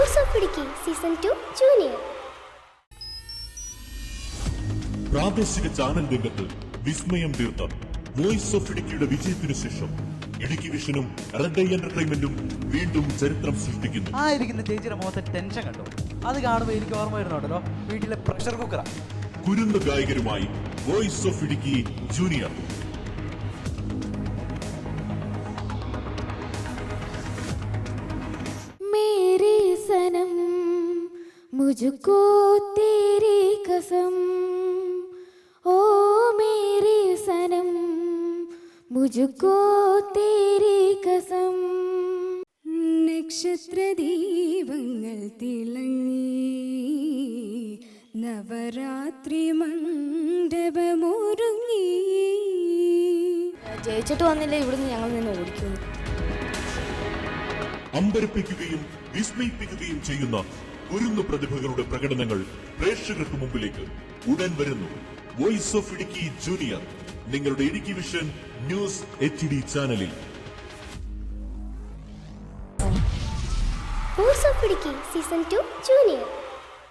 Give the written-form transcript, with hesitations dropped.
Force of Idukki season 2 junior. പ്രാദേശിക channel രംഗത്ത് വിസ്മയം തീർത്ത വോയിസ് ഓഫ് ഇടുക്കിയുടെ വിജയത്തിനു ശേഷം ഇടുക്കി വിഷനും റെഡ് ഐ എന്റർടൈൻമെന്റും വീണ്ടും ചരിത്രം സൃഷ്ടിക്കുന്നു. ആയിരിക്കുന്ന ചേച്ചിയുടെ മുഖത്തെ ടെൻഷൻ കണ്ടു. അത് കാണുമ്പോൾ എനിക്ക് ഓർമ്മ വരുന്നുണ്ടല്ലോ, വീട്ടിലെ പ്രഷർ കുക്കറാ. കുരുന്ന ഗായകരുമായി വോയിസ് ഓഫ് ഇടുക്കി ജൂനിയർ. मेरे सनम मुझको तेरी कसम, ओ मेरे सनम मुझको तेरी कसम. നക്ഷത്രദീപങ്ങൾ തിളങ്ങി നവരാത്രി മണ്ഡപമൊരുങ്ങി. ജയിച്ചിട്ട് വന്നില്ല, ഇവിടുന്ന് ഞങ്ങൾ നിന്ന് ഓടിക്കുന്നു. അമ്പരപ്പിക്കുകയും വിസ്മയിപ്പിക്കുകയും ചെയ്യുന്ന കുരുന്നു പ്രതിഭകളുടെ പ്രകടനങ്ങൾ പ്രേക്ഷകർക്ക് മുമ്പിലേക്ക് ഉടൻ വരുന്നു. വോയിസ് ഓഫ് ഇടുക്കി ജൂനിയർ നിങ്ങളുടെ ഇടുക്കി വിഷൻ ന്യൂസ് HD ചാനലിൽ. Force of Idukki season 2 junior.